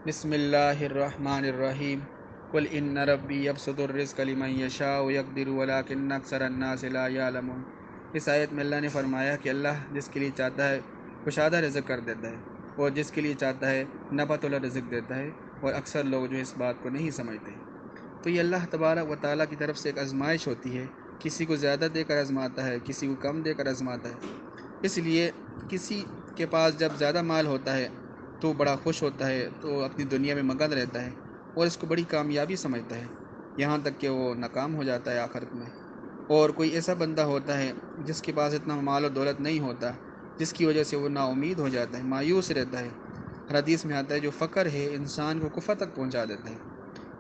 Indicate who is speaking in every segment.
Speaker 1: بسم اللہ الرحمن الرحیم قل ان ربی یبسط الرزق لمن یشاء یقدر ولکن اکثر الناس لا یعلمون۔ اس آیت میں اللہ نے فرمایا کہ اللہ جس کے لیے چاہتا ہے کشادہ رزق کر دیتا ہے، اور جس کے لیے چاہتا ہے نبت والا رزق دیتا ہے، اور اکثر لوگ جو اس بات کو نہیں سمجھتے۔ تو یہ اللہ تبارک و تعالیٰ کی طرف سے ایک آزمائش ہوتی ہے، کسی کو زیادہ دے کر آزماتا ہے، کسی کو کم دے کر آزماتا ہے۔ اس لیے کسی کے پاس جب زیادہ مال ہوتا ہے تو بڑا خوش ہوتا ہے، تو اپنی دنیا میں مگن رہتا ہے اور اس کو بڑی کامیابی سمجھتا ہے، یہاں تک کہ وہ ناکام ہو جاتا ہے آخرت میں۔ اور کوئی ایسا بندہ ہوتا ہے جس کے پاس اتنا مال و دولت نہیں ہوتا، جس کی وجہ سے وہ نا امید ہو جاتا ہے، مایوس رہتا ہے۔ حدیث میں آتا ہے جو فقر ہے انسان کو کفر تک پہنچا دیتا ہے،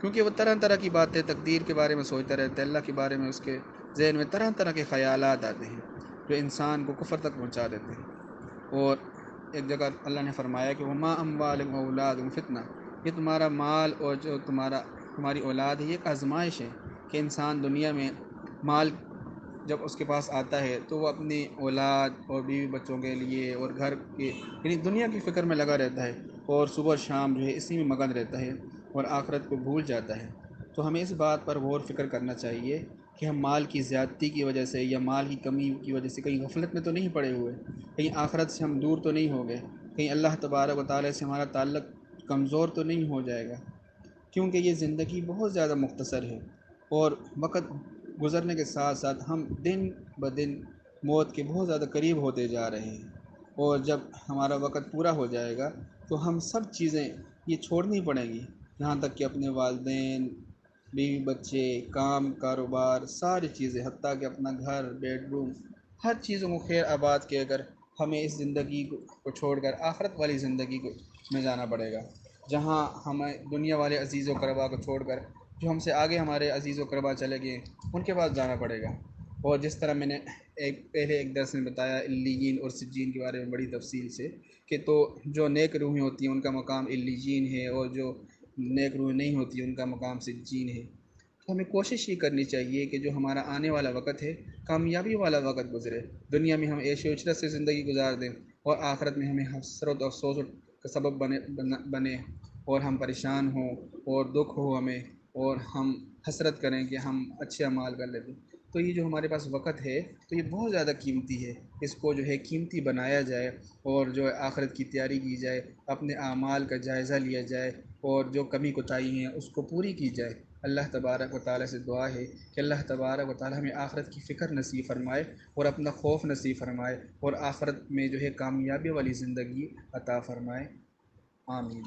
Speaker 1: کیونکہ وہ طرح طرح کی باتیں تقدیر کے بارے میں سوچتا رہتا ہے، اللہ کے بارے میں اس کے ذہن میں طرح طرح کے خیالات آتے ہیں جو انسان کو کفر تک پہنچا دیتے ہیں۔ اور ایک جگہ اللہ نے فرمایا کہ وما اموالکم و اولادکم فتنہ، یہ تمہارا مال اور جو تمہاری اولاد ہے یہ ایک آزمائش ہے، کہ انسان دنیا میں مال جب اس کے پاس آتا ہے تو وہ اپنی اولاد اور بیوی بچوں کے لیے اور گھر کے یعنی دنیا کی فکر میں لگا رہتا ہے، اور صبح اور شام جو ہے اسی میں مگن رہتا ہے اور آخرت کو بھول جاتا ہے۔ تو ہمیں اس بات پر غور فکر کرنا چاہیے کہ ہم مال کی زیادتی کی وجہ سے یا مال کی کمی کی وجہ سے کہیں غفلت میں تو نہیں پڑے ہوئے، کہیں آخرت سے ہم دور تو نہیں ہو گئے، کہیں اللہ تبارک و تعالیٰ سے ہمارا تعلق کمزور تو نہیں ہو جائے گا، کیونکہ یہ زندگی بہت زیادہ مختصر ہے، اور وقت گزرنے کے ساتھ ساتھ ہم دن بدن موت کے بہت زیادہ قریب ہوتے جا رہے ہیں۔ اور جب ہمارا وقت پورا ہو جائے گا تو ہم سب چیزیں یہ چھوڑنی پڑیں گی، یہاں تک کہ اپنے والدین، بیوی بچے، کام کاروبار، ساری چیزیں، حتیٰ کہ اپنا گھر، بیڈ روم، ہر چیزوں کو خیر آباد کے اگر ہمیں اس زندگی کو چھوڑ کر آخرت والی زندگی میں جانا پڑے گا، جہاں ہمیں دنیا والے عزیز و قربا کو چھوڑ کر جو ہم سے آگے ہمارے عزیز و قربا چلے گئے ان کے پاس جانا پڑے گا۔ اور جس طرح میں نے پہلے ایک درس میں بتایا علیین اور سجین کے بارے میں بڑی تفصیل سے، کہ تو جو نیک روحیں ہوتی ہیں ان کا مقام علیین ہے، اور جو نیک روح نہیں ہوتی ان کا مقام سجین ہے۔ تو ہمیں کوشش یہ کرنی چاہیے کہ جو ہمارا آنے والا وقت ہے کامیابی والا وقت گزرے، دنیا میں ہم عیش و عشرت سے زندگی گزار دیں، اور آخرت میں ہمیں حسرت و افسوس کا سبب بنے اور ہم پریشان ہوں اور دکھ ہو ہمیں، اور ہم حسرت کریں کہ ہم اچھے اعمال کر لیتے۔ تو یہ جو ہمارے پاس وقت ہے تو یہ بہت زیادہ قیمتی ہے، اس کو جو ہے قیمتی بنایا جائے، اور جو ہے آخرت کی تیاری کی جائے، اپنے اعمال کا جائزہ لیا جائے، اور جو کمی کوتاہی ہیں اس کو پوری کی جائے۔ اللہ تبارک و تعالیٰ سے دعا ہے کہ اللہ تبارک و تعالیٰ ہمیں آخرت کی فکر نصیب فرمائے اور اپنا خوف نصیب فرمائے، اور آخرت میں جو ہے کامیابی والی زندگی عطا فرمائے۔ آمین۔